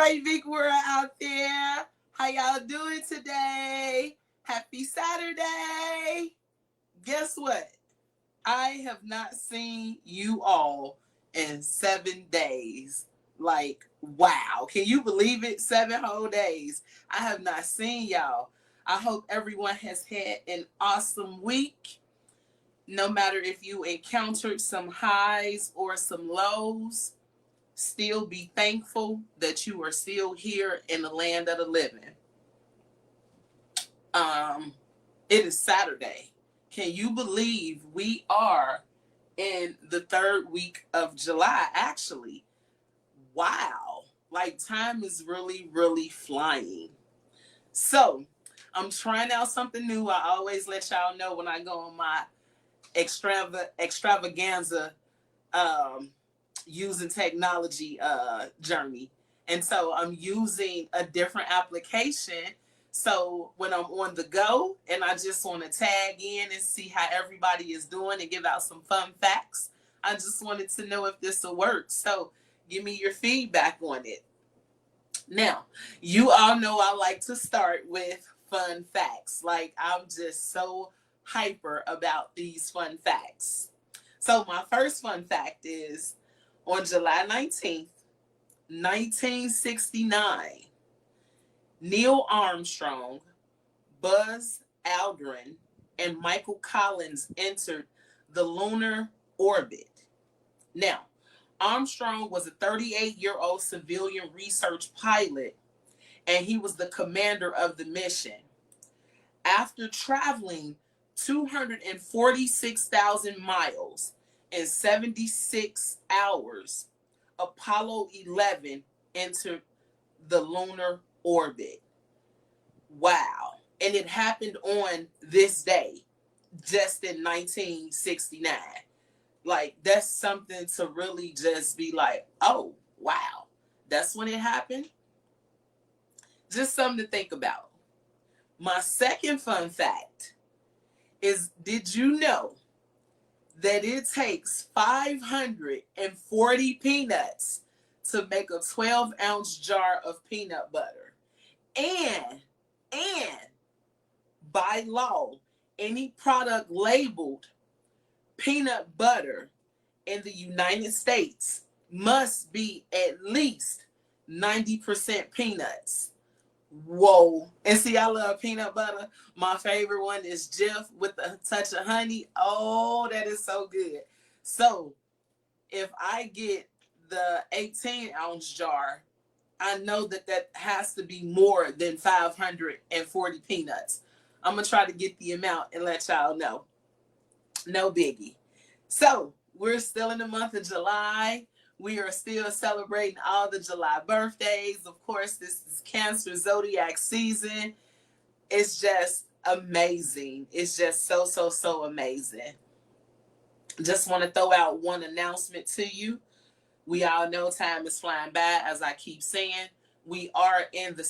right, big world out there. How y'all doing today? Happy Saturday. Guess what? I have not seen you all in 7 days. Like, wow. Can you believe it? 7 whole days. I have not seen y'all. I hope everyone has had an awesome week. No matter if you encountered some highs or some lows, still be thankful that you are still here in the land of the living. Um, it is Saturday. Can you believe we are in the third week of July? Actually, wow. Like time is really, really flying. So I'm trying out something new. I always let y'all know when I go on my extravaganza using technology journey. And so I'm using a different application. So when I'm on the go and I just want to tag in and see how everybody is doing and give out some fun facts, I just wanted to know if this will work. So give me your feedback on it. Now, you all know I like to start with fun facts. Like, I'm just so hyper about these fun facts. So my first fun fact is on July 19th, 1969, Neil Armstrong, Buzz Aldrin, and Michael Collins entered the lunar orbit. Now, Armstrong was a 38-year-old civilian research pilot, and he was the commander of the mission. After traveling 246,000 miles in 76 hours, Apollo 11 entered the lunar orbit. Wow. And it happened on this day, just in 1969. Like, that's something to really just be like, oh, wow. That's when it happened. Just something to think about. My second fun fact is, did you know that it takes 540 peanuts to make a 12-ounce jar of peanut butter? And by law, any product labeled peanut butter in the United States must be at least 90% peanuts. Whoa. And see, I love peanut butter. My favorite one is Jif with a touch of honey. Oh, that is so good. So if I get the 18-ounce jar, I know that has to be more than 540 peanuts. I'm going to try to get the amount and let y'all know. No biggie. So we're still in the month of July. We are still celebrating all the July birthdays. Of course, this is Cancer Zodiac season. It's just amazing. It's just so amazing. Just want to throw out one announcement to you. We all know time is flying by, as I keep saying. We are in the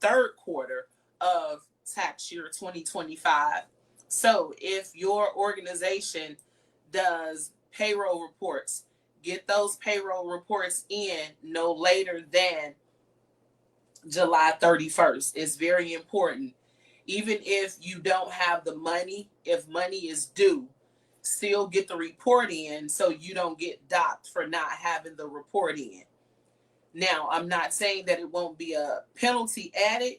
third quarter of tax year 2025. So if your organization does payroll reports, get those payroll reports in no later than July 31st. It's very important. Even if you don't have the money, if money is due, still get the report in so you don't get docked for not having the report in. Now, I'm not saying that it won't be a penalty added,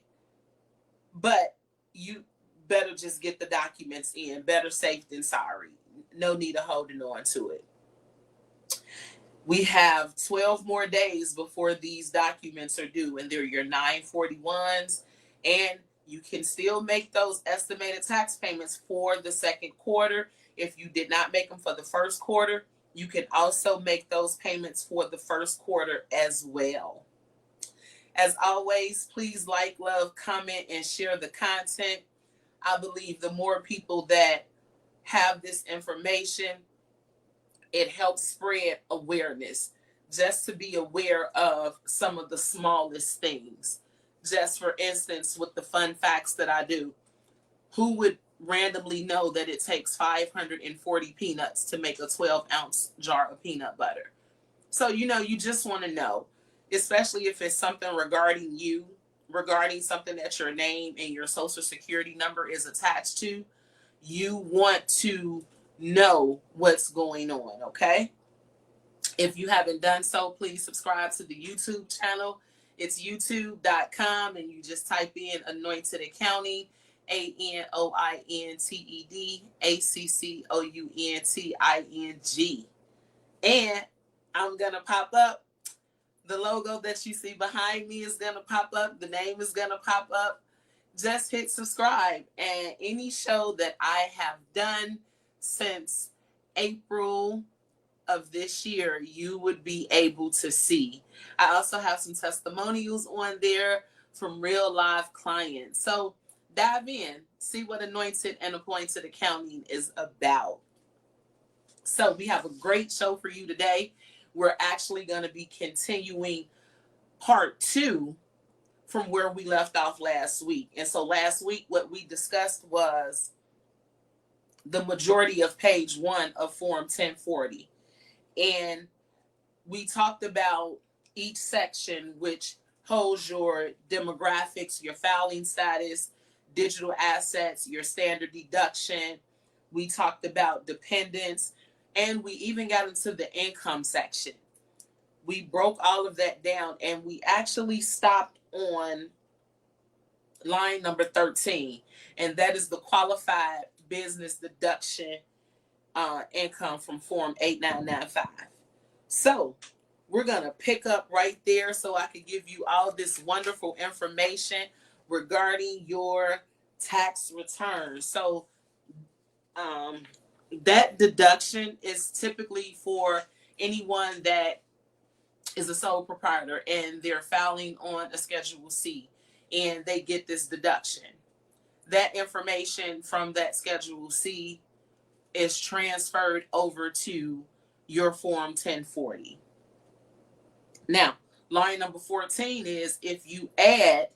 but you better just get the documents in. Better safe than sorry. No need of holding on to it. We have 12 more days before these documents are due, and they're your 941s, and you can still make those estimated tax payments for the second quarter. If you did not make them for the first quarter, you can also make those payments for the first quarter as well. As always, please like, love, comment, and share the content. I believe the more people that have this information, it helps spread awareness. Just to be aware of some of the smallest things. Just for instance, with the fun facts that I do, who would randomly know that it takes 540 peanuts to make a 12-ounce jar of peanut butter? So, you just want to know. especially if it's something regarding you, regarding something that your name and your social security number is attached to. You want to know what's going on, okay? If you haven't done so, please subscribe to the YouTube channel. It's youtube.com, and you just type in Anointed Accounting, ANOINTED ACCOUNTING. And I'm going to pop up. The logo that you see behind me is going to pop up. The name is going to pop up. Just hit subscribe. And any show that I have done since April of this year, you would be able to see. I also have some testimonials on there from real live clients. So dive in, see what Anointed and Appointed Accounting is about. So we have a great show for you today. We're actually going to be continuing part 2 from where we left off last week. And so last week, what we discussed was the majority of page 1 of Form 1040. And we talked about each section, which holds your demographics, your filing status, digital assets, your standard deduction. We talked about dependents, and we even got into the income section. We broke all of that down, and we actually stopped on line number 13, and that is the qualified business deduction income from Form 8995. So we're going to pick up right there so I can give you all this wonderful information regarding your tax return. So that deduction is typically for anyone that is a sole proprietor and they're filing on a Schedule C and they get this deduction. That information from that Schedule C is transferred over to your Form 1040. Now, line number 14 is if you add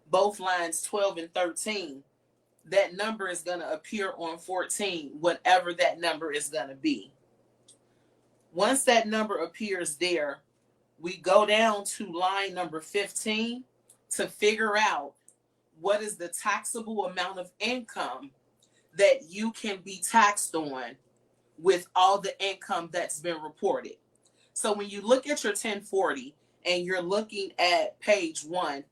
both lines 12 and 13, that number is going to appear on 14, whatever that number is going to be. Once that number appears there, we go down to line number 15 to figure out what is the taxable amount of income that you can be taxed on with all the income that's been reported. So when you look at your 1040 and you're looking at page 1,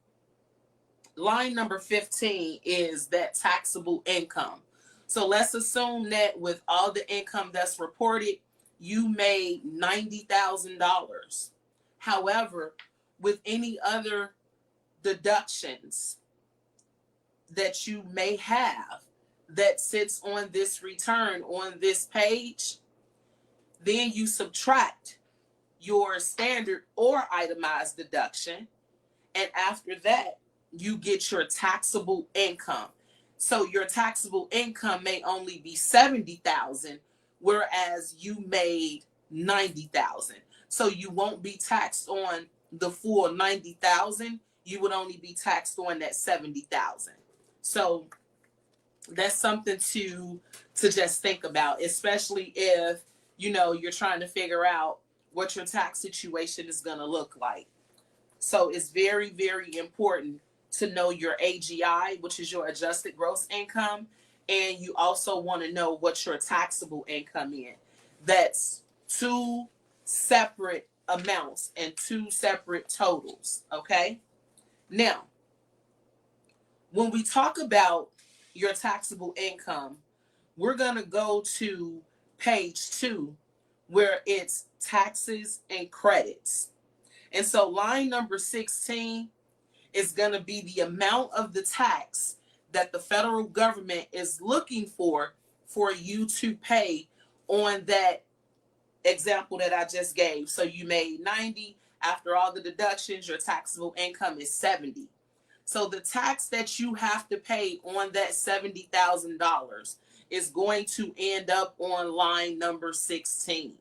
line number 15 is that taxable income. So let's assume that with all the income that's reported, you made $90,000. However, with any other deductions that you may have that sits on this return on this page, then you subtract your standard or itemized deduction, and after that you get your taxable income. So your taxable income may only be $70,000, whereas you made $90,000. So you won't be taxed on the full $90,000. You would only be taxed on that $70,000. So that's something to just think about, especially if you're trying to figure out what your tax situation is going to look like. So it's very, very important to know your AGI, which is your adjusted gross income, and you also want to know what your taxable income is. That's 2 separate amounts and 2 separate totals, okay? Now, when we talk about your taxable income, we're going to go to page 2 where it's taxes and credits. And so line number 16 is going to be the amount of the tax that the federal government is looking for you to pay on that example that I just gave. So you made 90, after all the deductions, your taxable income is 70. So the tax that you have to pay on that $70,000 is going to end up on line number 16.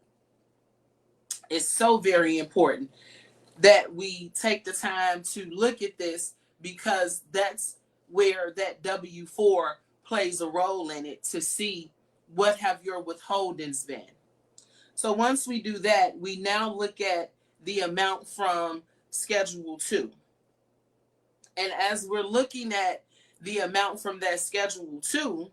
It's so very important that we take the time to look at this, because that's where that W-4 plays a role in it, to see what have your withholdings been. So once we do that, we now look at the amount from Schedule 2. And as we're looking at the amount from that Schedule 2,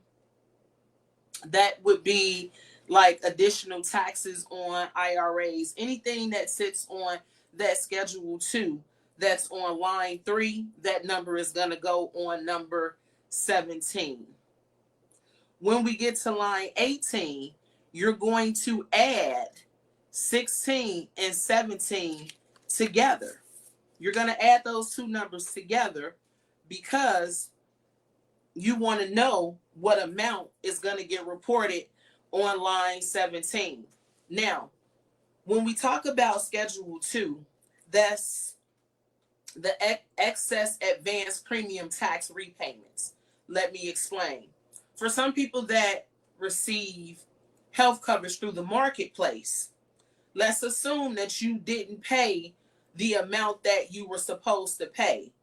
that would be like additional taxes on IRAs, anything that sits on that Schedule 2 that's on line 3, that number is going to go on number 17. When we get to line 18, you're going to add 16 and 17 together. You're going to add those two numbers together because you want to know what amount is going to get reported on line 17. Now, when we talk about Schedule 2, that's the excess advance premium tax repayments. Let me explain. For some people that receive health coverage through the marketplace, let's assume that you didn't pay the amount that you were supposed to pay.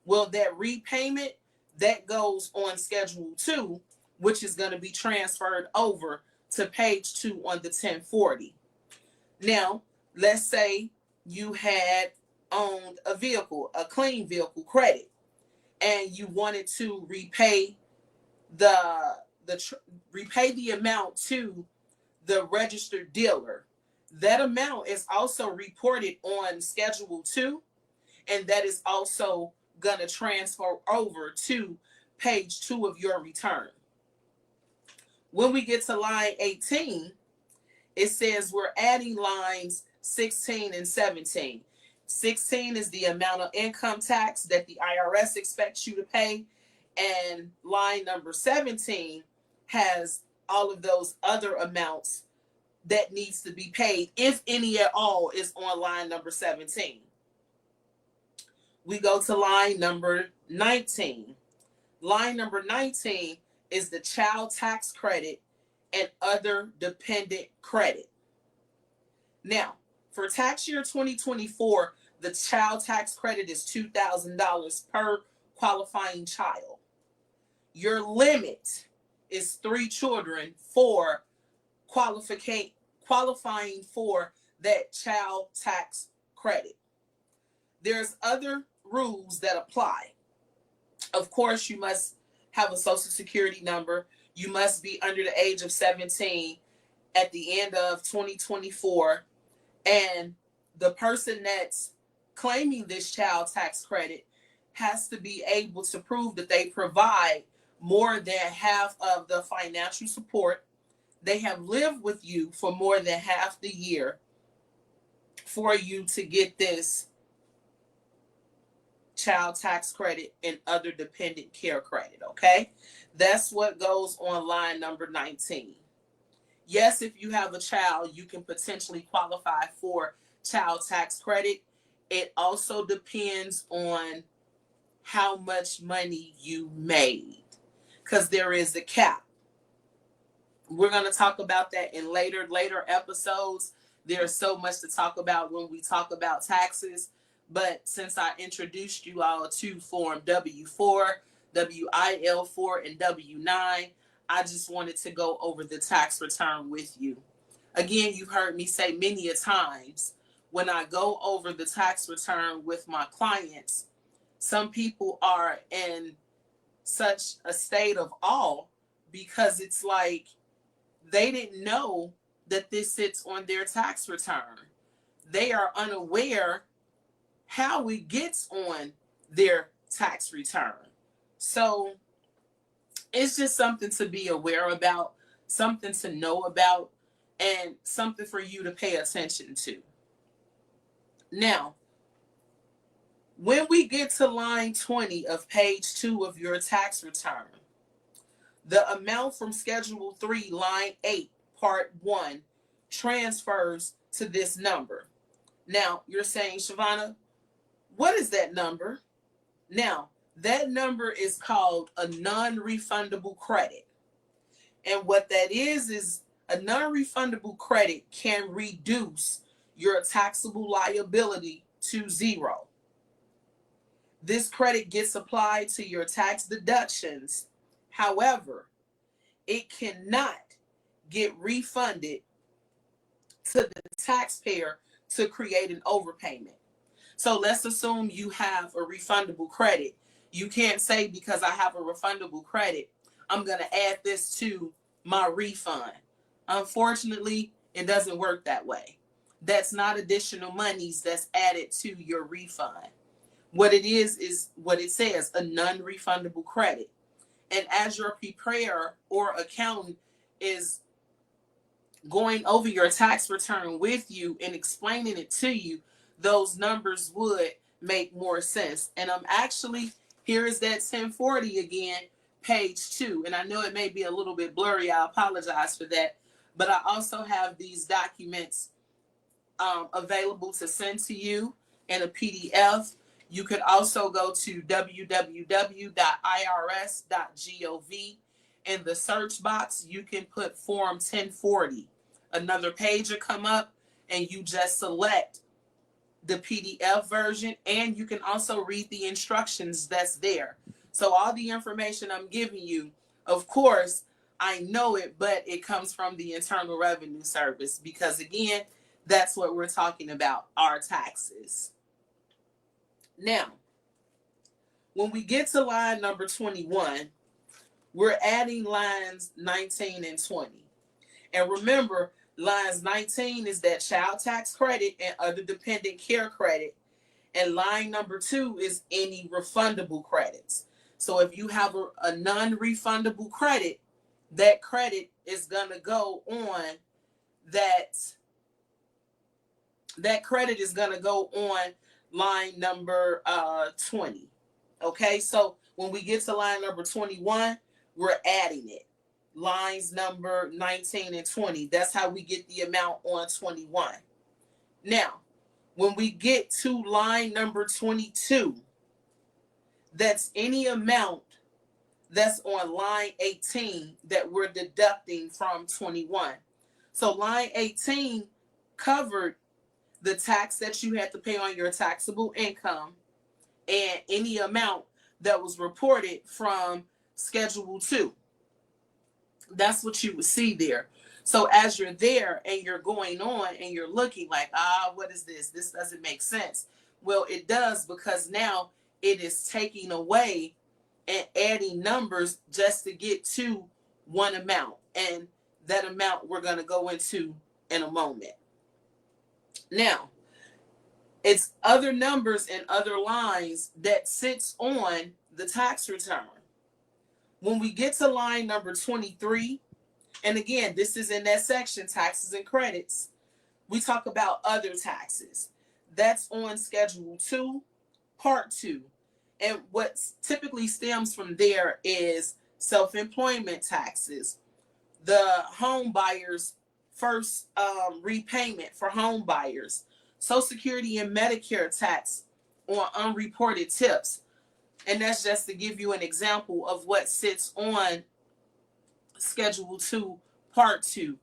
Well, that repayment, that goes on Schedule 2, which is going to be transferred over to page 2 on the 1040. Now, let's say you had owned a vehicle, a clean vehicle credit, and you wanted to repay repay the amount to the registered dealer. That amount is also reported on Schedule 2, and that is also going to transfer over to page 2 of your return. When we get to line 18, it says we're adding lines 16 and 17. 16 is the amount of income tax that the IRS expects you to pay, and line number 17 has all of those other amounts that needs to be paid, if any at all, is on line number 17. We go to line number 19. Line number 19 is the child tax credit and other dependent credit. Now, for tax year 2024, the child tax credit is $2,000 per qualifying child. Your limit is 3 children for qualifying for that child tax credit. There's other rules that apply. Of course, you must have a social security number. You must be under the age of 17 at the end of 2024. And the person that's claiming this child tax credit has to be able to prove that they provide more than half of the financial support. They have lived with you for more than half the year for you to get this child tax credit and other dependent care credit, okay? That's what goes on line number 19. Yes, if you have a child, you can potentially qualify for child tax credit. It also depends on how much money you made, because there is a cap. We're going to talk about that in later episodes. There's so much to talk about when we talk about taxes. But since I introduced you all to Form W4, WIL4, and W9, I just wanted to go over the tax return with you. Again, you've heard me say many a times, when I go over the tax return with my clients, some people are in such a state of awe because it's like they didn't know that this sits on their tax return. They are unaware how it gets on their tax return. So it's just something to be aware about, something to know about, and something for you to pay attention to. Now, when we get to line 20 of page 2 of your tax return, the amount from Schedule 3, line 8, part 1, transfers to this number. Now, you're saying, Shavonna, what is that number? Now, that number is called a non-refundable credit. And what that is a non-refundable credit can reduce your taxable liability to 0. This credit gets applied to your tax deductions. However, it cannot get refunded to the taxpayer to create an overpayment. So let's assume you have a refundable credit. You can't say, because I have a refundable credit, I'm going to add this to my refund. Unfortunately, it doesn't work that way. That's not additional monies that's added to your refund. What it is what it says, a non-refundable credit. And as your preparer or accountant is going over your tax return with you and explaining it to you, those numbers would make more sense. And I'm actually, here is that 1040 again, page 2. And I know it may be a little bit blurry. I apologize for that. But I also have these documents available to send to you in a PDF. You could also go to www.irs.gov. In the search box, you can put Form 1040. Another page will come up and you just select the PDF version, and you can also read the instructions that's there. So all the information I'm giving you, of course, I know it, but it comes from the Internal Revenue Service because, again, that's what we're talking about, our taxes. Now, when we get to line number 21, we're adding lines 19 and 20. And remember, lines 19 is that child tax credit and other dependent care credit. And line number 2 is any refundable credits. So if you have a non-refundable credit, that credit is going to go on that credit is going to go on line number 20. Okay, so when we get to line number 21, we're adding it. Lines number 19 and 20. That's how we get the amount on 21. Now, when we get to line number 22, that's any amount that's on line 18 that we're deducting from 21. So line 18 covered the tax that you had to pay on your taxable income and any amount that was reported from Schedule 2. That's what you would see there. So as you're there and you're going on and you're looking like, what is this? This doesn't make sense. Well, it does, because now it is taking away and adding numbers just to get to one amount. And that amount we're going to go into in a moment. Now, it's other numbers and other lines that sits on the tax return. When we get to line number 23, and again, this is in that section, taxes and credits, we talk about other taxes. That's on Schedule 2, Part 2. And what typically stems from there is self-employment taxes, the home buyer's first repayment for home buyers, Social Security and Medicare tax on unreported tips. And that's just to give you an example of what sits on Schedule 2, Part 2.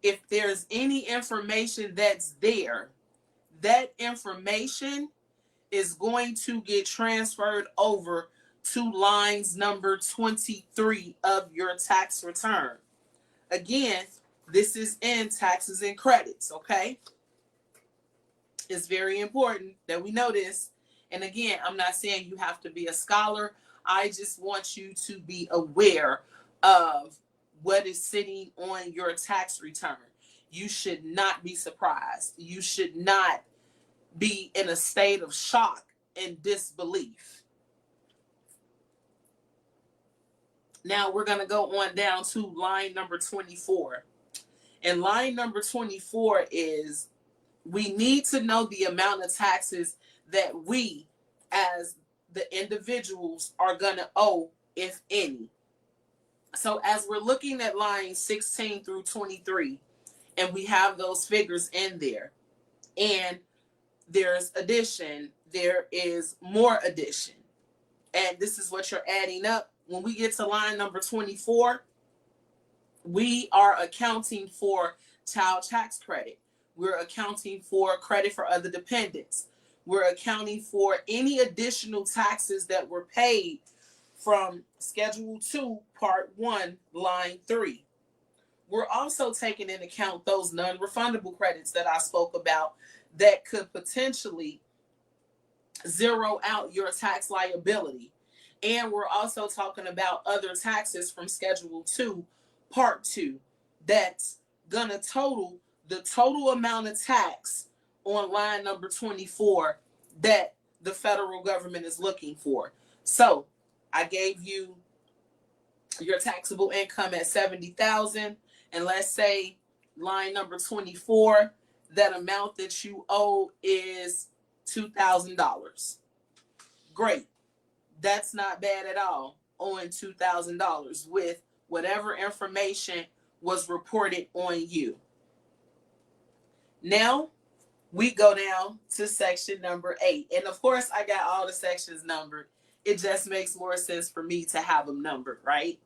If there's any information that's there, that information is going to get transferred over to lines number 23 of your tax return. Again, this is in taxes and credits, okay? It's very important that we know this. And again, I'm not saying you have to be a scholar. I just want you to be aware of what is sitting on your tax return. You should not be surprised. You should not be in a state of shock and disbelief. Now we're going to go on down to line number 24. And line number 24 is, we need to know the amount of taxes that we as the individuals are going to owe, if any. So as we're looking at lines 16 through 23, and we have those figures in there, and there's addition, there is more addition, and this is what you're adding up. When we get to line number 24, we are accounting for child tax credit. We're accounting for credit for other dependents. We're accounting for any additional taxes that were paid from Schedule 2, Part 1, Line 3. We're also taking into account those non-refundable credits that I spoke about that could potentially zero out your tax liability. And we're also talking about other taxes from Schedule 2, Part 2, that's going to total the total amount of tax on line number 24 that the federal government is looking for. So I gave you your taxable income at $70,000, and let's say line number 24, that amount that you owe is $2,000. Great. That's not bad at all, owing $2,000 with whatever information was reported on you. Now we go down to section number 8. And of course, I got all the sections numbered. It just makes more sense for me to have them numbered, right?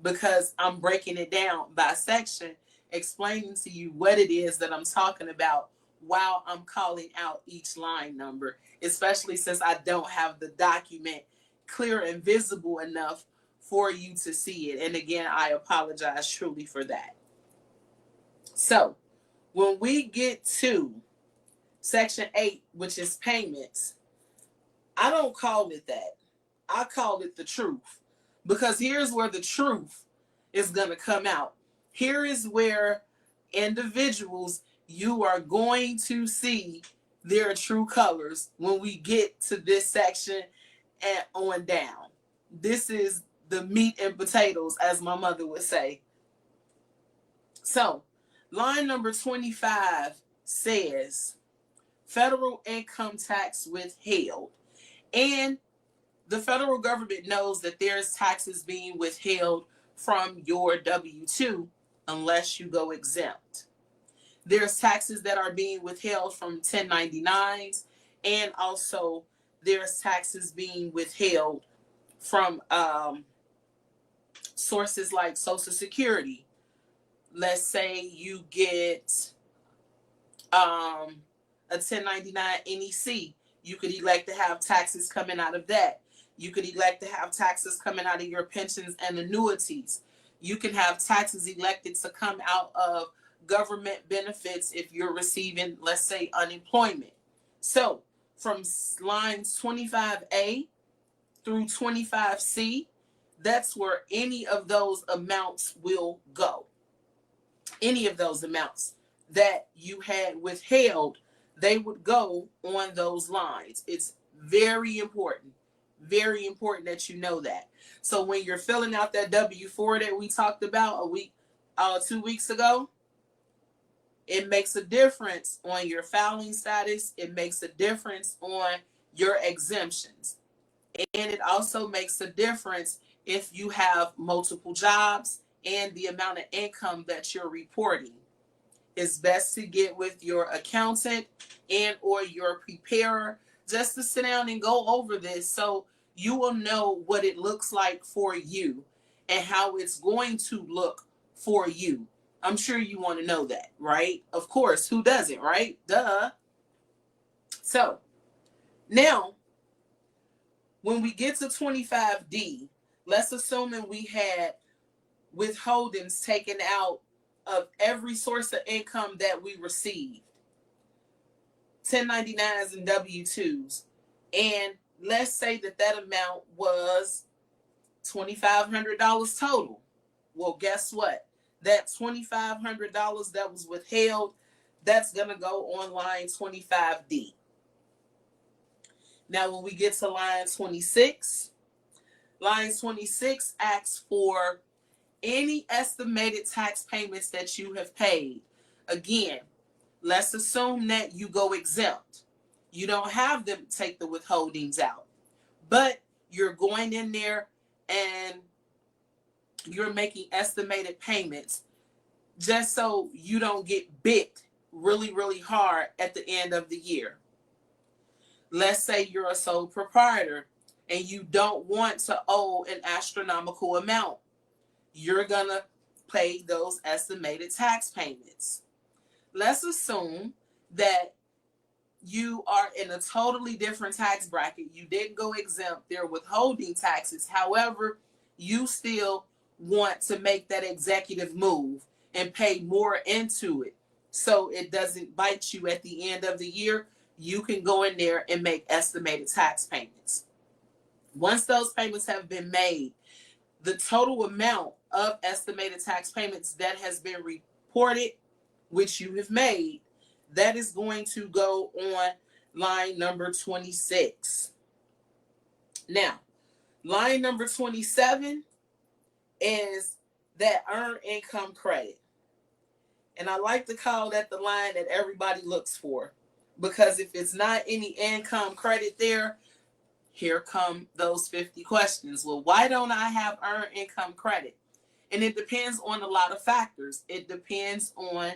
Because I'm breaking it down by section, explaining to you what it is that I'm talking about while I'm calling out each line number, especially since I don't have the document clear and visible enough for you to see it. And again, I apologize truly for that. So when we get to section 8, which is payments, I don't call it that. I call it the truth, because here's where the truth is going to come out. Here is where individuals, you are going to see their true colors when we get to this section and on down. This is the meat and potatoes, as my mother would say. So line number 25 says federal income tax withheld. And the federal government knows that there's taxes being withheld from your W-2 unless you go exempt. There's taxes that are being withheld from 1099s, and also there's taxes being withheld from sources like Social Security. Let's say you get a 1099 NEC. You could elect to have taxes coming out of that. You could elect to have taxes coming out of your pensions and annuities. You can have taxes elected to come out of government benefits if you're receiving, let's say, unemployment. So from lines 25A through 25C, that's where any of those amounts will go. Any of those amounts that you had withheld, they would go on those lines. It's very important that you know that. So when you're filling out that W-4 that we talked about 2 weeks ago, it makes a difference on your filing status. It makes a difference on your exemptions. And it also makes a difference if you have multiple jobs and the amount of income that you're reporting. It's best to get with your accountant and or your preparer just to sit down and go over this so you will know what it looks like for you and how it's going to look for you. I'm sure you want to know that, right? Of course, who doesn't, right? Duh. So now, when we get to 25D, let's assume that we had withholdings taken out of every source of income that we received, 1099s and W-2s, and let's say that amount was $2,500 total. Well, guess what? That $2,500 that was withheld, that's going to go on line 25D. Now, when we get to line 26 asks for any estimated tax payments that you have paid. Again, let's assume that you go exempt. You don't have them take the withholdings out, but you're going in there and you're making estimated payments just so you don't get bit really, really hard at the end of the year. Let's say you're a sole proprietor and you don't want to owe an astronomical amount. You're going to pay those estimated tax payments. Let's assume that you are in a totally different tax bracket. You didn't go exempt. They're withholding taxes. However, you still want to make that executive move and pay more into it so it doesn't bite you at the end of the year. you can go in there and make estimated tax payments. Once those payments have been made, the total amount of estimated tax payments that has been reported, which you have made, that is going to go on line number 26. Now, line number 27 is that earned income credit. And I like to call that the line that everybody looks for, because if it's not any income credit there, here come those 50 questions. Well, why don't I have earned income credit? And it depends on a lot of factors. It depends on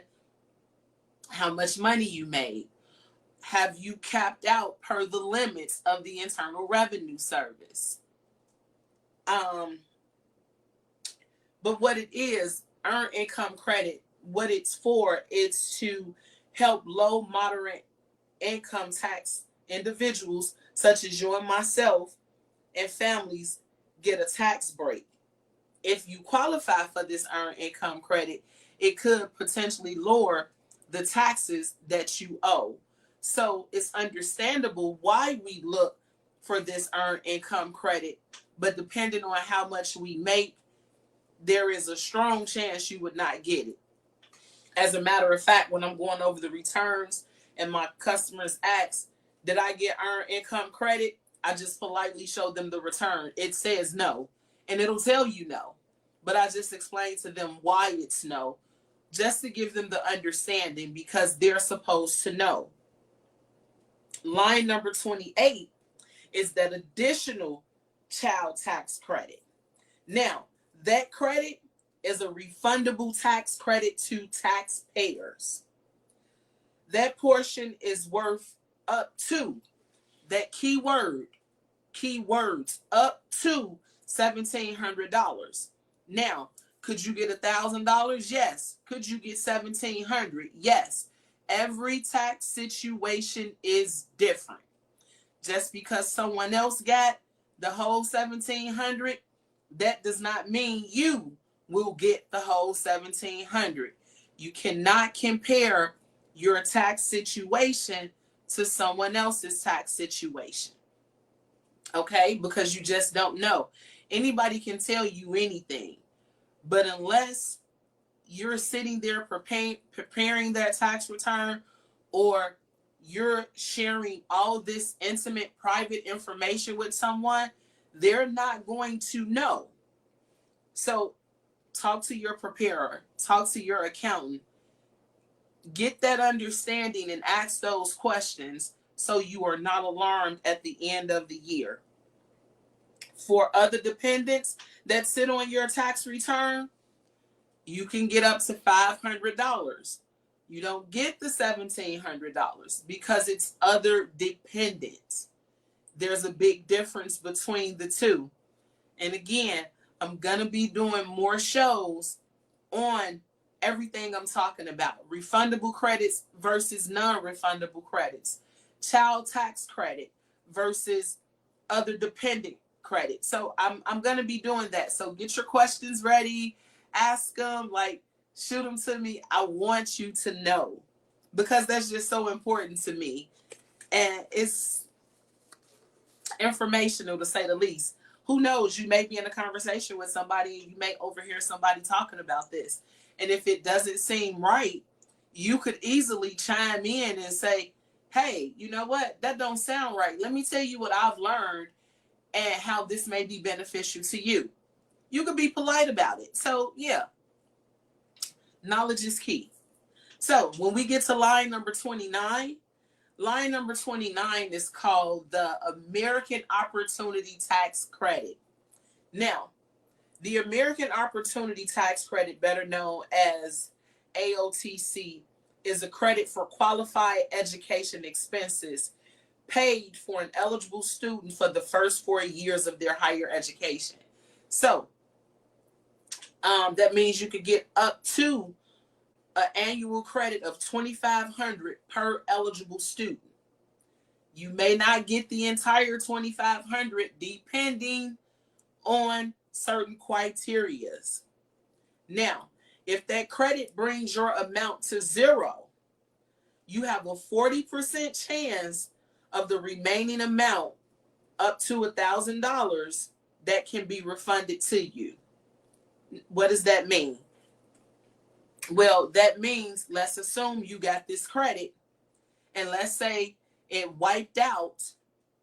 how much money you made. Have you capped out per the limits of the Internal Revenue Service? But what it is, earned income credit, what it's for, it's to help low, moderate income tax individuals such as you and myself and families get a tax break. If you qualify for this earned income credit, it could potentially lower the taxes that you owe. So it's understandable why we look for this earned income credit, but depending on how much we make, there is a strong chance you would not get it. As a matter of fact, when I'm going over the returns and my customers ask, did I get earned income credit? I just politely show them the return. It says no, and it'll tell you no. But I just explain to them why it's no, just to give them the understanding, because they're supposed to know. Line number 28 is that additional child tax credit. Now, that credit is a refundable tax credit to taxpayers. That portion is worth up to, that keywords, up to $1,700. Now, could you get $1,000? Yes. Could you get $1,700? Yes. Every tax situation is different. Just because someone else got the whole $1,700, that does not mean you will get the whole $1,700. You cannot compare your tax situation to someone else's tax situation. Okay? Because you just don't know. Anybody can tell you anything. But unless you're sitting there preparing that tax return, or you're sharing all this intimate, private information with someone, they're not going to know. So talk to your preparer, talk to your accountant, get that understanding and ask those questions so you are not alarmed at the end of the year. For other dependents that sit on your tax return, you can get up to $500. You don't get the $1,700 because it's other dependents. There's a big difference between the two. And again, I'm going to be doing more shows on everything I'm talking about. Refundable credits versus non-refundable credits. Child tax credit versus other dependent credit. So I'm going to be doing that. So get your questions ready. Ask them, like, shoot them to me. I want you to know, because that's just so important to me. And it's informational, to say the least. Who knows? You may be in a conversation with somebody and you may overhear somebody talking about this. And if it doesn't seem right, you could easily chime in and say, hey, you know what? That don't sound right. Let me tell you what I've learned and how this may be beneficial to you. You could be polite about it. So, yeah, knowledge is key. So when we get to line number 29, line number 29 is called the American Opportunity Tax Credit. Now, the American Opportunity Tax Credit, better known as AOTC, is a credit for qualified education expenses paid for an eligible student for the first 4 years of their higher education. So that means you could get up to an annual credit of $2,500 per eligible student. You may not get the entire $2,500 depending on certain criterias. Now, if that credit brings your amount to zero, you have a 40% chance of the remaining amount up to $1,000 that can be refunded to you. What does that mean? Well, that means, let's assume you got this credit, and let's say it wiped out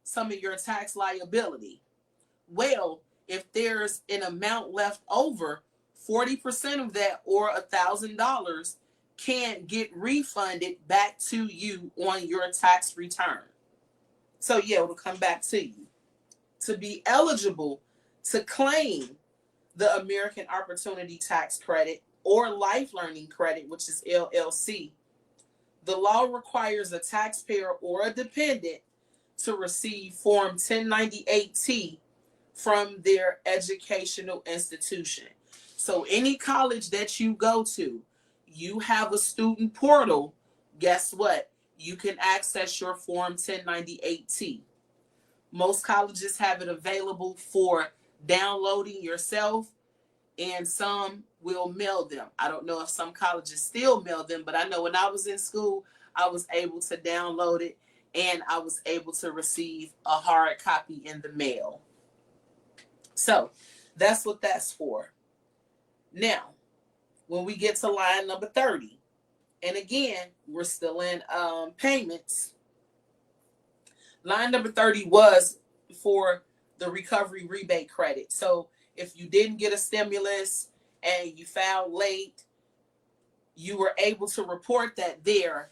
some of your tax liability. Well, if there's an amount left over, 40% of that, or $1,000, can get refunded back to you on your tax return. So yeah, it'll come back to you. To be eligible to claim the American Opportunity Tax Credit or Life Learning Credit, which is LLC, the law requires a taxpayer or a dependent to receive Form 1098-T from their educational institution. So any college that you go to, you have a student portal. Guess what? You can access your Form 1098-T. Most colleges have it available for downloading yourself, and some will mail them. I don't know if some colleges still mail them, but I know when I was in school, I was able to download it, and I was able to receive a hard copy in the mail. So that's what that's for. Now, when we get to line number 30, and again, we're still in payments. Line number 30 was for the recovery rebate credit. So if you didn't get a stimulus and you filed late, you were able to report that there,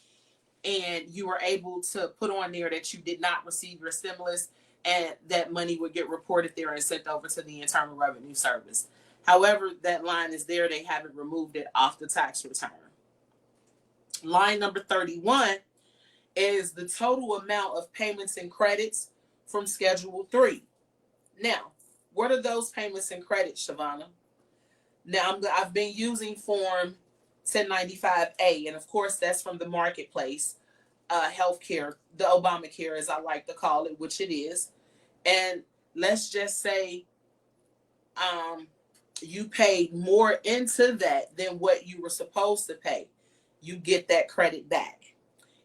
and you were able to put on there that you did not receive your stimulus, and that money would get reported there and sent over to the Internal Revenue Service. However, that line is there. They haven't removed it off the tax return. Line number 31 is the total amount of payments and credits from Schedule 3. Now, what are those payments and credits, Shavonna? Now, I've been using Form 1095-A, and of course, that's from the marketplace, healthcare, the Obamacare, as I like to call it, which it is. And let's just say you paid more into that than what you were supposed to pay. You get that credit back.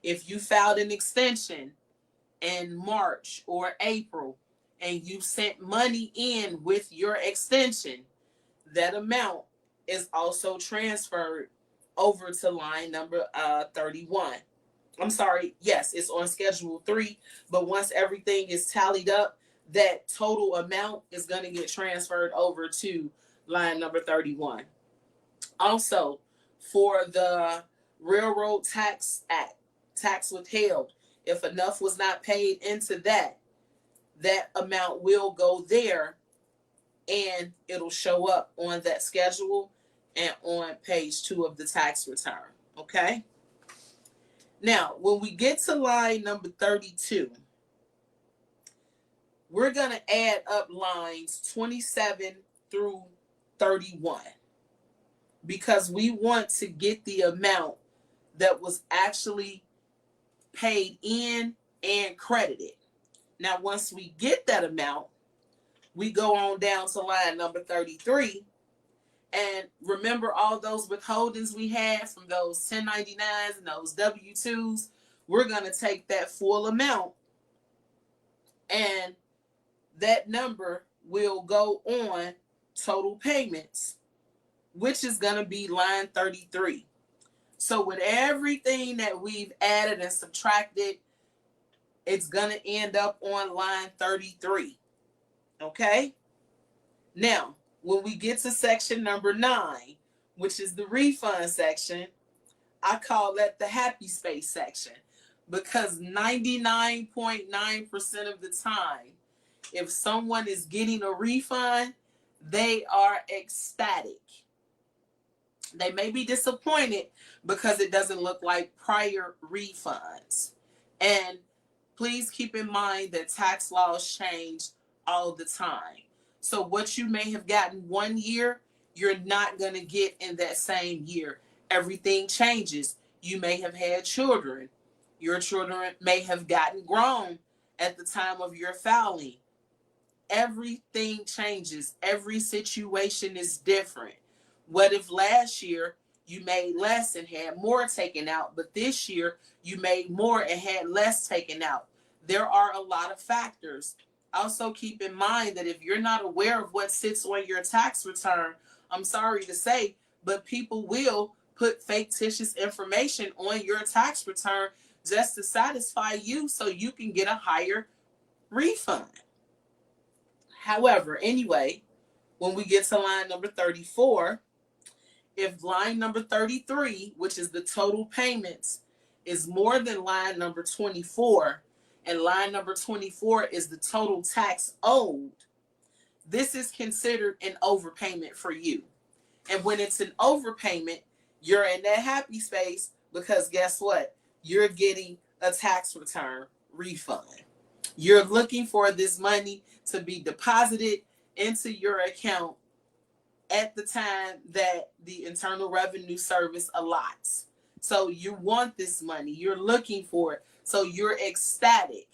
If you filed an extension in March or April and you sent money in with your extension, that amount is also transferred over to line number 31. I'm sorry, yes, it's on Schedule 3, but once everything is tallied up, that total amount is going to get transferred over to line number 31. Also, for the Railroad Tax Act, tax withheld, if enough was not paid into that, that amount will go there, and it'll show up on that schedule and on page 2 of the tax return. Okay? Now, when we get to line number 32, we're going to add up lines 27 through 31 because we want to get the amount that was actually paid in and credited. Now, once we get that amount, we go on down to line number 33. And remember all those withholdings we had from those 1099s and those W-2s? We're going to take that full amount, and that number will go on total payments, which is going to be line 33. So with everything that we've added and subtracted, it's going to end up on line 33. Okay? Now, when we get to section number 9, which is the refund section, I call that the happy space section, because 99.9% of the time, if someone is getting a refund, they are ecstatic. They may be disappointed because it doesn't look like prior refunds. And please keep in mind that tax laws change all the time. So what you may have gotten one year, you're not going to get in that same year. Everything changes. You may have had children. Your children may have gotten grown at the time of your filing. Everything changes. Every situation is different. What if last year you made less and had more taken out, but this year you made more and had less taken out. There are a lot of factors. Also, keep in mind that if you're not aware of what sits on your tax return, I'm sorry to say, but people will put fictitious information on your tax return just to satisfy you so you can get a higher refund. However, anyway, when we get to line number 34, if line number 33, which is the total payments, is more than line number 24, and line number 24 is the total tax owed, this is considered an overpayment for you. And when it's an overpayment, you're in that happy space because guess what? You're getting a tax return refund. You're looking for this money to be deposited into your account at the time that the Internal Revenue Service allots. So you want this money, you're looking for it. So you're ecstatic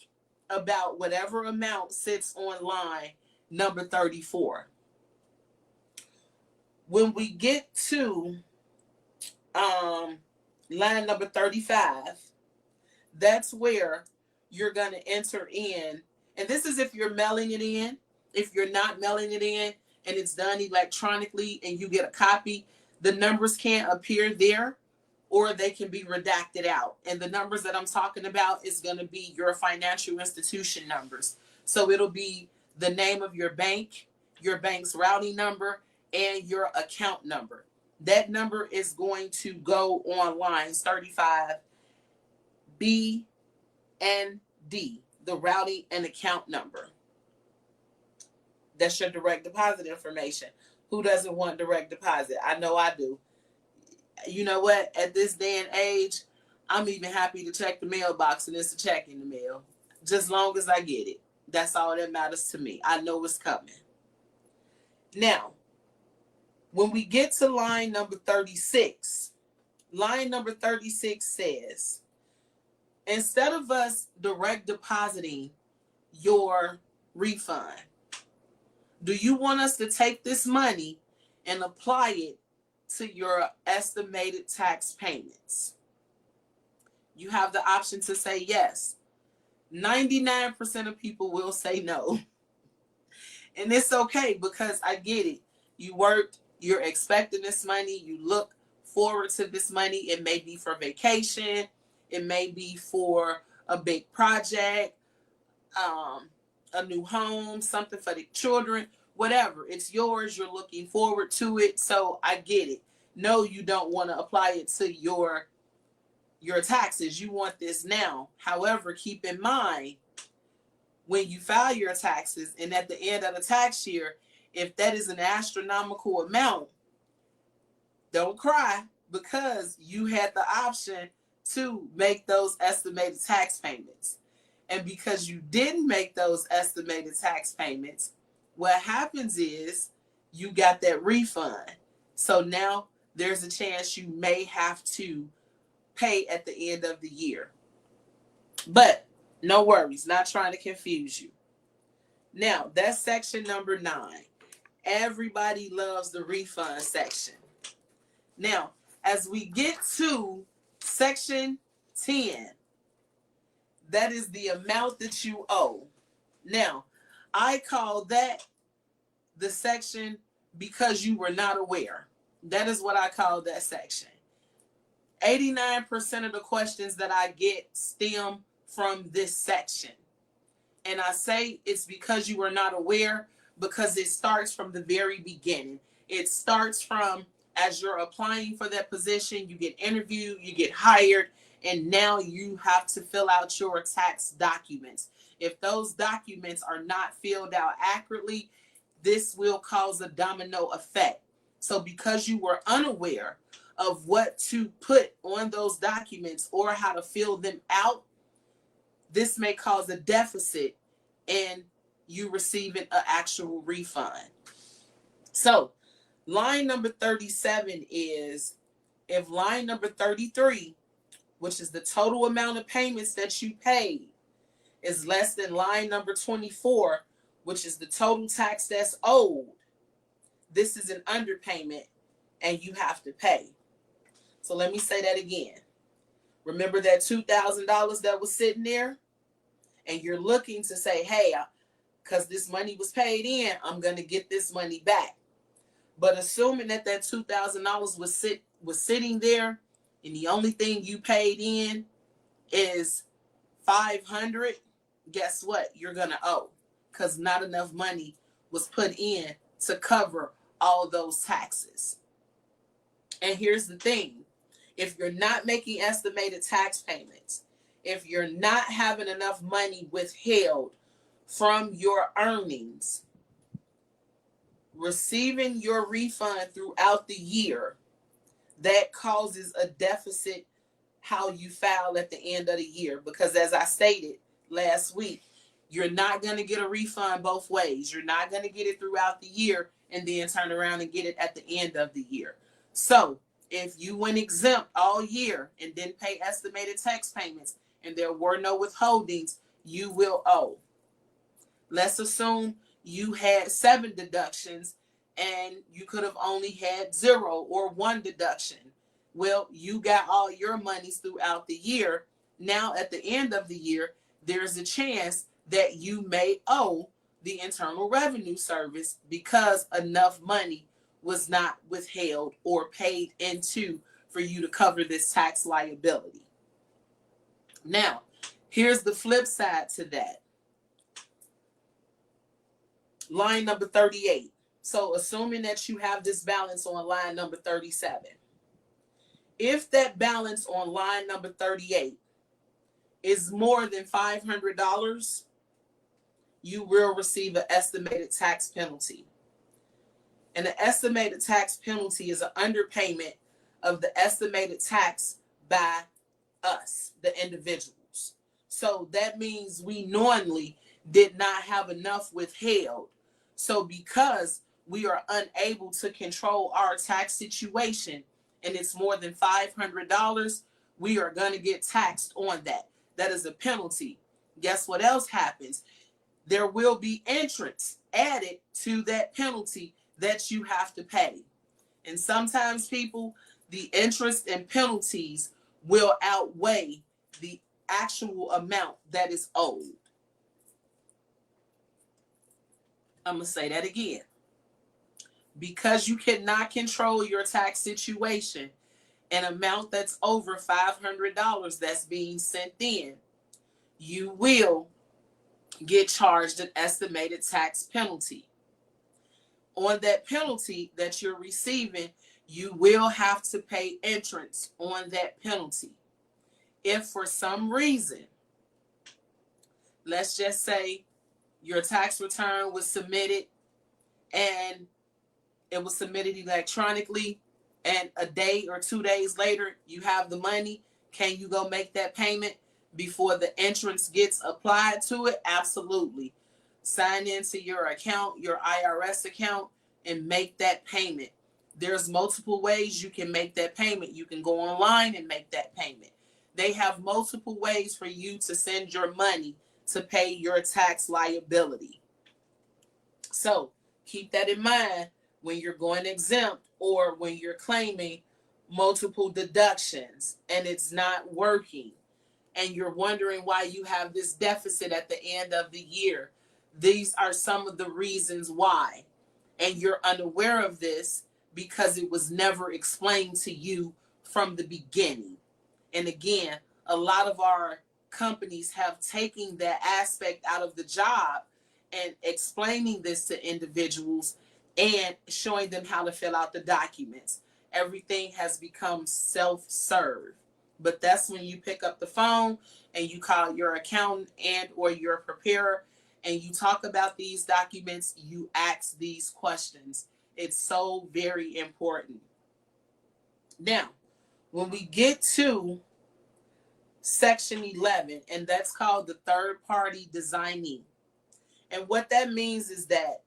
about whatever amount sits on line number 34. When we get to line number 35, that's where you're going to enter in. And this is if you're mailing it in. If you're not mailing it in and it's done electronically and you get a copy, the numbers can't appear there or they can be redacted out. And the numbers that I'm talking about is going to be your financial institution numbers. So it'll be the name of your bank, your bank's routing number, and your account number. That number is going to go on lines 35, B, and D, the routing and account number. That's your direct deposit information. Who doesn't want direct deposit? I know I do. You know what? At this day and age, I'm even happy to check the mailbox and it's a check in the mail. Just long as I get it. That's all that matters to me. I know it's coming. Now, when we get to line number 36, line number 36 says, instead of us direct depositing your refund, do you want us to take this money and apply it to your estimated tax payments? You have the option to say yes. 99% of people will say no. And it's okay because I get it. You worked, you're expecting this money, you look forward to this money. It may be for vacation, it may be for a big project, a new home, something for the children, whatever. It's yours. You're looking forward to it. So I get it. No, you don't want to apply it to your taxes. You want this now. However, keep in mind when you file your taxes and at the end of the tax year, if that is an astronomical amount, don't cry because you had the option to make those estimated tax payments. And because you didn't make those estimated tax payments, what happens is you got that refund. So now there's a chance you may have to pay at the end of the year. But no worries, not trying to confuse you. Now, that's section number 9. Everybody loves the refund section. Now, as we get to section 10, that is the amount that you owe. Now, I call that the section because you were not aware. That is what I call that section. 89% of the questions that I get stem from this section. And I say it's because you were not aware because it starts from the very beginning. It starts from as you're applying for that position, you get interviewed, you get hired, and now you have to fill out your tax documents. If those documents are not filled out accurately, this will cause a domino effect. So because you were unaware of what to put on those documents or how to fill them out, this may cause a deficit in you receiving an actual refund. So line number 37 is if line number 33, which is the total amount of payments that you paid, is less than line number 24, which is the total tax that's owed, this is an underpayment and you have to pay. So let me say that again. Remember that $2,000 that was sitting there? And you're looking to say, hey, because this money was paid in, I'm going to get this money back. But assuming that $2,000 was sitting there, and the only thing you paid in is $500, guess what? You're going to owe, because not enough money was put in to cover all those taxes. And here's the thing. If you're not making estimated tax payments, if you're not having enough money withheld from your earnings, receiving your refund throughout the year, that causes a deficit how you file at the end of the year. Because as I stated last week, you're not going to get a refund both ways. You're not going to get it throughout the year and then turn around and get it at the end of the year. So if you went exempt all year and didn't pay estimated tax payments and there were no withholdings, you will owe. Let's assume you had 7 deductions and you could have only had 0 or 1 deduction. Well, you got all your monies throughout the year. Now at the end of the year, there's a chance that you may owe the Internal Revenue Service because enough money was not withheld or paid into for you to cover this tax liability. Now, here's the flip side to that. Line number 38. So assuming that you have this balance on line number 37. If that balance on line number 38 is more than $500, you will receive an estimated tax penalty. And the estimated tax penalty is an underpayment of the estimated tax by us, the individuals. So that means we knowingly did not have enough withheld. So because we are unable to control our tax situation and it's more than $500, we are going to get taxed on that. That is a penalty. Guess what else happens? There will be interest added to that penalty that you have to pay. And sometimes people, the interest and penalties will outweigh the actual amount that is owed. I'm going to say that again. Because you cannot control your tax situation, an amount that's over $500 that's being sent in, you will get charged an estimated tax penalty. On that penalty that you're receiving, you will have to pay interest on that penalty. If for some reason, let's just say your tax return was submitted and it was submitted electronically, and a day or 2 days later, you have the money, can you go make that payment before the interest gets applied to it? Absolutely. Sign into your account, your IRS account, and make that payment. There's multiple ways you can make that payment. You can go online and make that payment. They have multiple ways for you to send your money to pay your tax liability. So keep that in mind when you're going exempt or when you're claiming multiple deductions and it's not working and you're wondering why you have this deficit at the end of the year. These are some of the reasons why. And you're unaware of this because it was never explained to you from the beginning. And again, a lot of our companies have taken that aspect out of the job and explaining this to individuals and showing them how to fill out the documents. Everything has become self-serve. But that's when you pick up the phone and you call your accountant and or your preparer and you talk about these documents, you ask these questions. It's so very important. Now, when we get to Section 11, and that's called the third-party designing. And what that means is that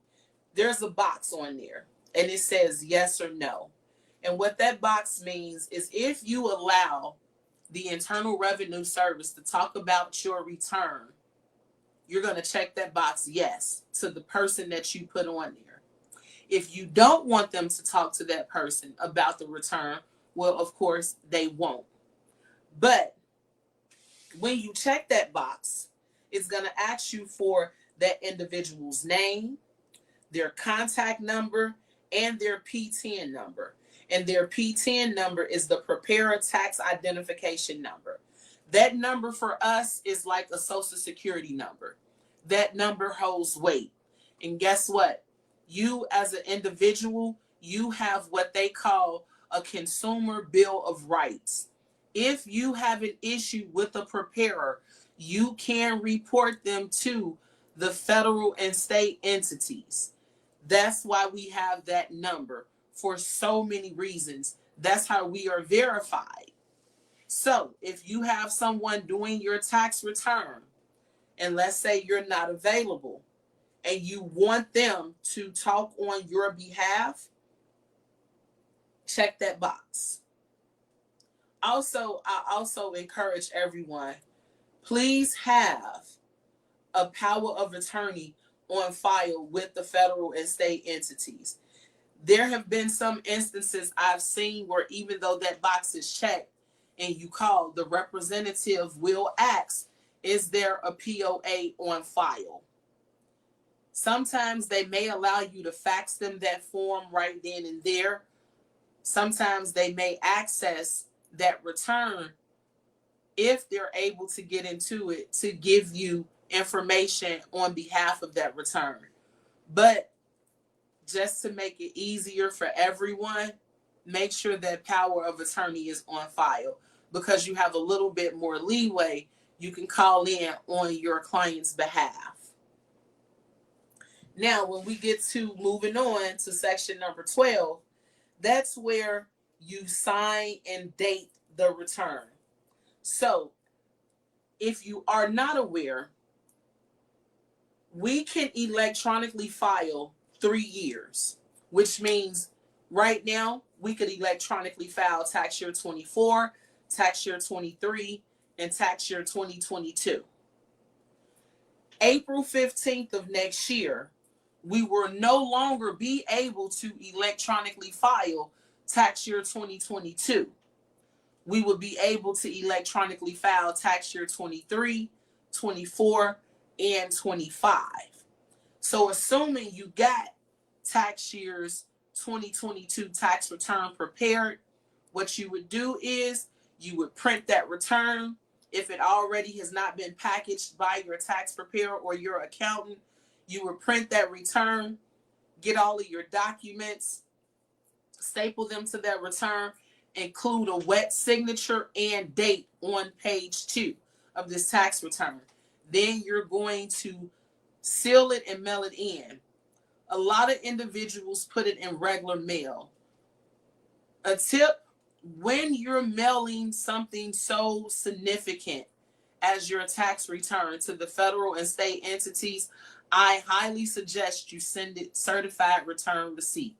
there's a box on there and it says yes or no. And what that box means is if you allow the Internal Revenue Service to talk about your return, you're going to check that box yes to the person that you put on there. If you don't want them to talk to that person about the return, Well, of course, they won't. But when you check that box, it's going to ask you for that individual's name, their contact number, and their P10 number. And their P10 number is the Preparer Tax Identification Number. That number for us is like a social security number. That number holds weight. And guess what? You as an individual, you have what they call a consumer bill of rights. If you have an issue with a preparer, you can report them to the federal and state entities. That's why we have that number for so many reasons. That's how we are verified. So if you have someone doing your tax return, and let's say you're not available, and you want them to talk on your behalf, check that box. Also, I also encourage everyone, please have a power of attorney on file with the federal and state entities. There have been some instances I've seen where even though that box is checked and you call, the representative will ask, is there a POA on file? Sometimes they may allow you to fax them that form right then and there. Sometimes they may access that return if they're able to get into it to give you information on behalf of that return. But just to make it easier for everyone, make sure that power of attorney is on file, because you have a little bit more leeway. You can call in on your client's behalf. Now, when we get to moving on to section number 12, that's where you sign and date the return. So if you are not aware, we can electronically file 3 years, which means right now we could electronically file tax year 24, tax year 23, and tax year 2022. April 15th of next year, we will no longer be able to electronically file tax year 2022. We will be able to electronically file tax year 23, 24, and 25. So assuming you got tax years 2022 tax return prepared, what you would do is you would print that return. If it already has not been packaged by your tax preparer or your accountant, you would print that return, get all of your documents, staple them to that return, include a wet signature and date on page 2 of this tax return. Then you're going to seal it and mail it in. A lot of individuals put it in regular mail. A tip: when you're mailing something so significant as your tax return to the federal and state entities, I highly suggest you send it certified return receipt.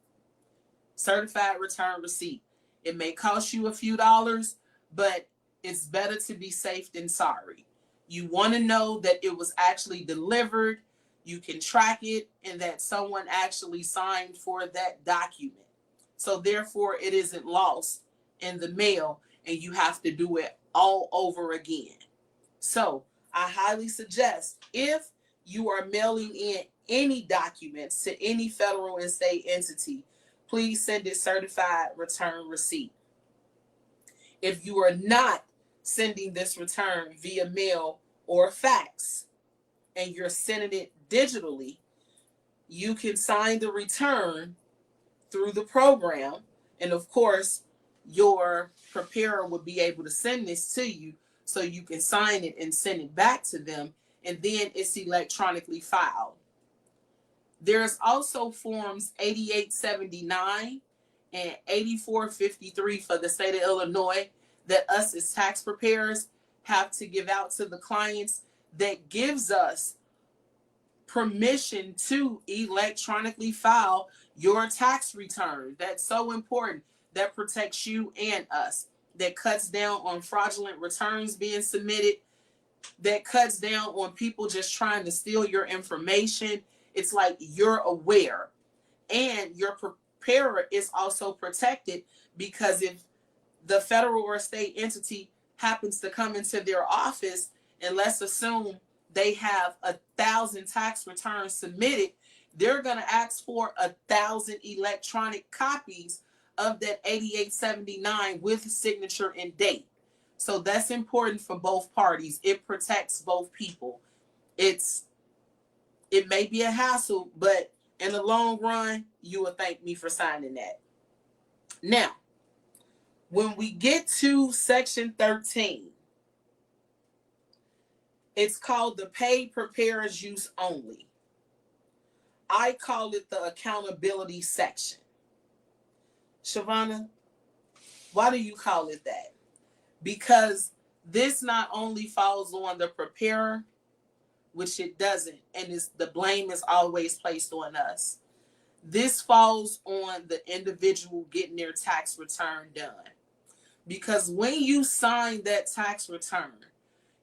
Certified return receipt. It may cost you a few dollars, but it's better to be safe than sorry. You want to know that it was actually delivered, you can track it, and that someone actually signed for that document. So therefore, it isn't lost in the mail and you have to do it all over again. So I highly suggest, if you are mailing in any documents to any federal and state entity, please send it certified return receipt. If you are not sending this return via mail or fax and you're sending it digitally, you can sign the return through the program, and of course your preparer will be able to send this to you so you can sign it and send it back to them, and then it's electronically filed. There's also forms 8879 and 8453 for the state of Illinois that us as tax preparers have to give out to the clients, that gives us permission to electronically file your tax return. That's so important. That protects you and us. That cuts down on fraudulent returns being submitted. That cuts down on people just trying to steal your information. It's like you're aware. And your preparer is also protected, because if the federal or state entity happens to come into their office, and let's assume they have 1,000 tax returns submitted, they're going to ask for 1,000 electronic copies of that 8879 with signature and date. So that's important for both parties. It protects both people. It may be a hassle, but in the long run, you will thank me for signing that. Now, when we get to section 13, it's called the pay preparers use only. I call it the accountability section. Shavonna, why do you call it that? Because this not only falls on the preparer, which it doesn't, and the blame is always placed on us. This falls on the individual getting their tax return done. Because when you sign that tax return,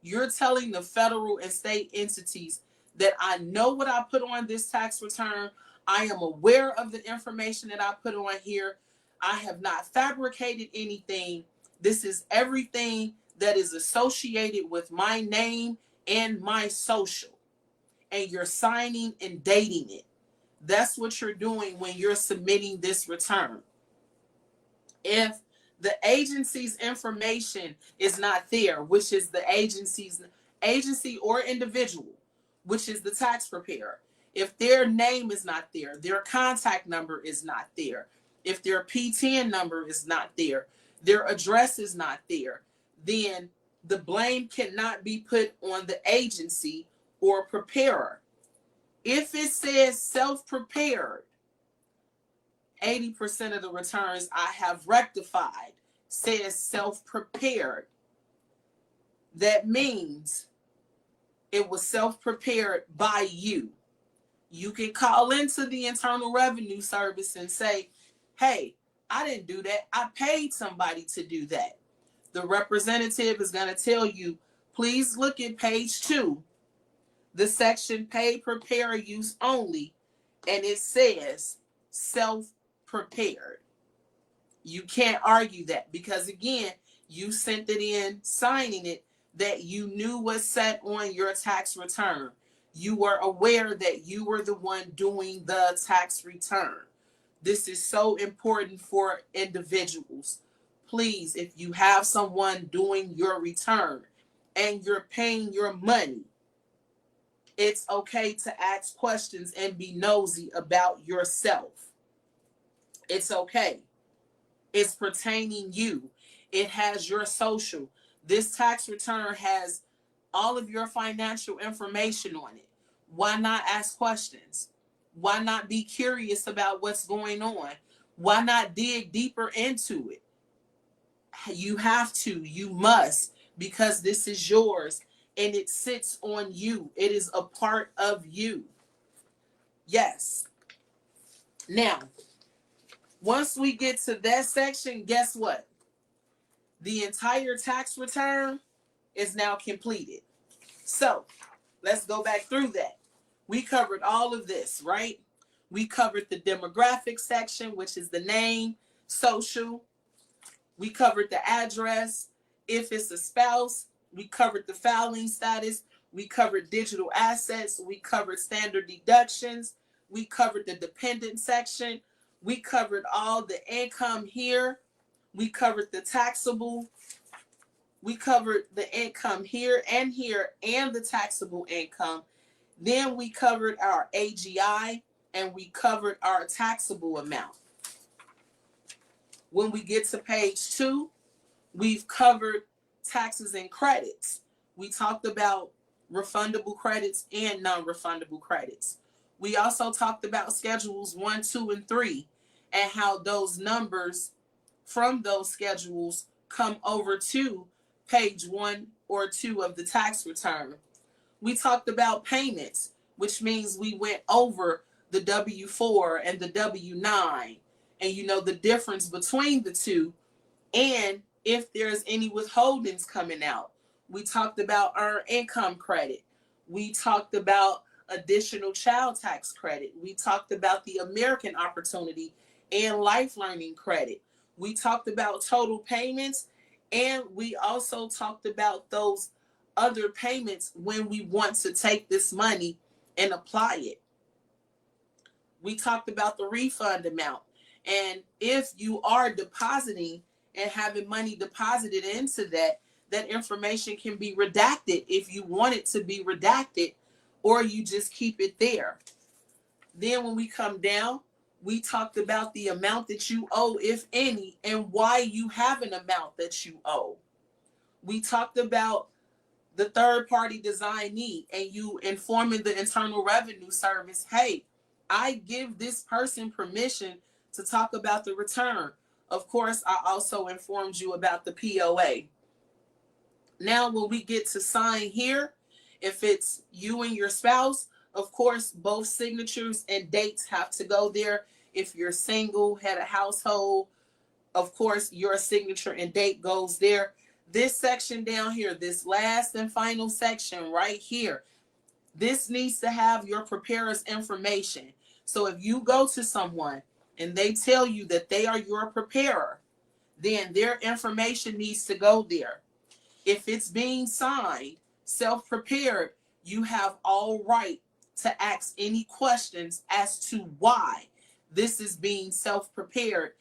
you're telling the federal and state entities that I know what I put on this tax return. I am aware of the information that I put on here. I have not fabricated anything. This is everything that is associated with my name and my social. And you're signing and dating it. That's what you're doing when you're submitting this return. If the agency's information is not there, which is the agency or individual, which is the tax preparer, if their name is not there, their contact number is not there, if their PTN number is not there, their address is not there, then the blame cannot be put on the agency or preparer. If it says self-prepared, 80% of the returns I have rectified says self-prepared. That means it was self-prepared by you. You can call into the Internal Revenue Service and say, hey, I didn't do that. I paid somebody to do that. The representative is going to tell you, please look at page 2, the section pay preparer use only, and it says self-prepared. You can't argue that because, again, you sent it in signing it that you knew was set on your tax return. You were aware that you were the one doing the tax return. This is so important for individuals. Please, if you have someone doing your return and you're paying your money, it's okay to ask questions and be nosy about yourself. It's okay. It's pertaining you. It has your social. This tax return has all of your financial information on it. Why not ask questions? Why not be curious about what's going on? Why not dig deeper into it? You have to, you must, because this is yours and it sits on you. It is a part of you. Yes. Now, once we get to that section, guess what? The entire tax return is now completed. So let's go back through that. We covered all of this, right? We covered the demographic section, which is the name, social. We covered the address. If it's a spouse, we covered the filing status. We covered digital assets. We covered standard deductions. We covered the dependent section. We covered all the income here. We covered the taxable. We covered the income here and the taxable income. Then we covered our AGI and we covered our taxable amount. When we get to page 2, we've covered taxes and credits. We talked about refundable credits and non-refundable credits. We also talked about schedules 1, 2, and 3 and how those numbers from those schedules come over to page 1 or 2 of the tax return. We talked about payments, which means we went over the W-4 and the W-9 and the difference between the two and if there's any withholdings coming out. We talked about earned income credit. We talked about additional child tax credit. We talked about the American Opportunity and Life Learning Credit. We talked about total payments, and we also talked about those other payments when we want to take this money and apply it. We talked about the refund amount. And if you are depositing and having money deposited into that, that information can be redacted if you want it to be redacted, or you just keep it there. Then when we come down, we talked about the amount that you owe, if any, and why you have an amount that you owe. We talked about the third party designee and you informing the Internal Revenue Service, hey, I give this person permission to talk about the return. Of course, I also informed you about the POA. Now, when we get to sign here, if it's you and your spouse, of course, both signatures and dates have to go there. If you're single, had a household, of course, your signature and date goes there. This section down here, this last and final section right here, this needs to have your preparer's information. So if you go to someone and they tell you that they are your preparer, then their information needs to go there. If it's being signed, self-prepared, you have all right to ask any questions as to why this is being self-prepared,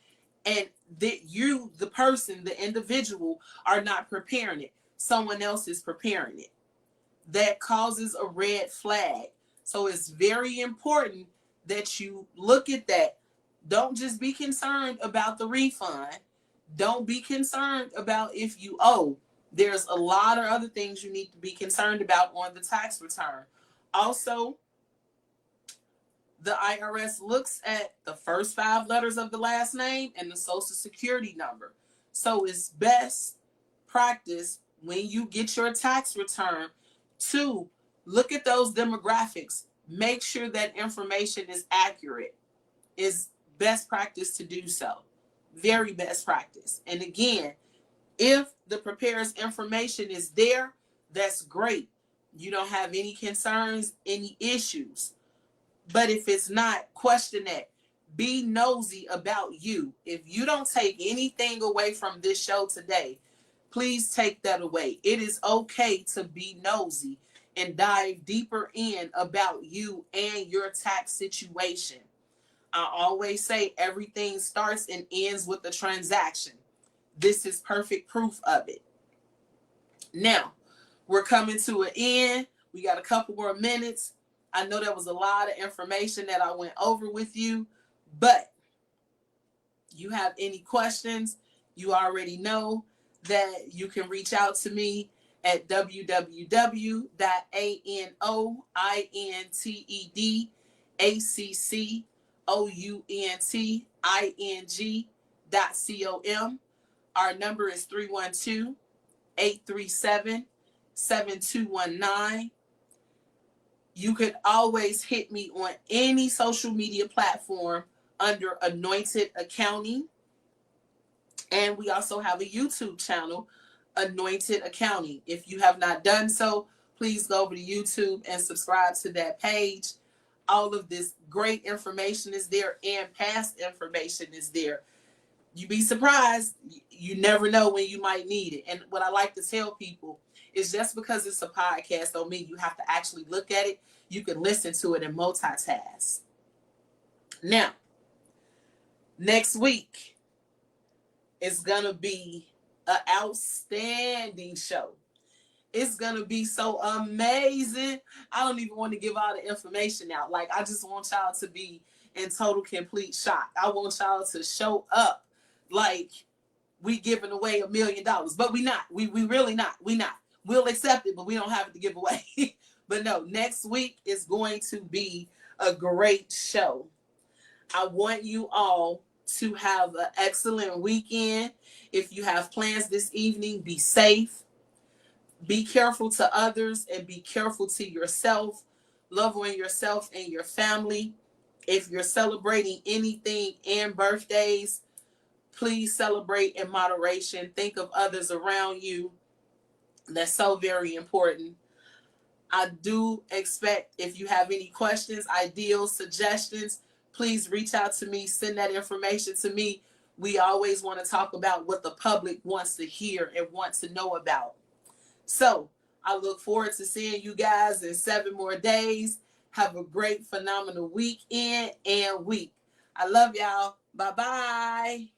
and that you, the person, the individual, are not preparing it. Someone else is preparing it. That causes a red flag. So it's very important that you look at that. Don't just be concerned about the refund. Don't be concerned about if you owe. There's a lot of other things you need to be concerned about on the tax return. Also, the IRS looks at the first 5 letters of the last name and the social security number. So it's best practice when you get your tax return to look at those demographics. Make sure that information is accurate. Is best practice to do so. Very best practice. And again, if the preparer's information is there, that's great. You don't have any concerns, any issues. But if it's not, question that. Be nosy about you. If you don't take anything away from this show today, please take that away. It is okay to be nosy and dive deeper in about you and your tax situation. I always say everything starts and ends with the transaction. This is perfect proof of it. Now, we're coming to an end. We got a couple more minutes. I know that was a lot of information that I went over with you, but you have any questions, you already know that you can reach out to me at www.anointingcountting.com. Our number is 312-837-7219. You could always hit me on any social media platform under Anointed Accounting. And we also have a YouTube channel, Anointed Accounting. If you have not done so, please go over to YouTube and subscribe to that page. All of this great information is there, and past information is there. You'd be surprised. You never know when you might need it. And what I like to tell people is just because it's a podcast don't mean you have to actually look at it. You can listen to it and multitask. Now, next week is going to be an outstanding show. It's going to be so amazing. I don't even want to give all the information out. Like, I just want y'all to be in total complete shock. I want y'all to show up like we giving away $1 million, but we not. We really not. We not. We'll accept it, but we don't have it to give away. But no, next week is going to be a great show. I want you all to have an excellent weekend. If you have plans this evening, be safe. Be careful to others and be careful to yourself. Love on yourself and your family. If you're celebrating anything and birthdays, please celebrate in moderation. Think of others around you. That's so very important. I do expect, if you have any questions, ideas, suggestions, please reach out to me. Send that information to me. We always want to talk about what the public wants to hear and want to know about. So I look forward to seeing you guys in 7 more days. Have a great, phenomenal weekend and week. I love y'all. Bye-bye.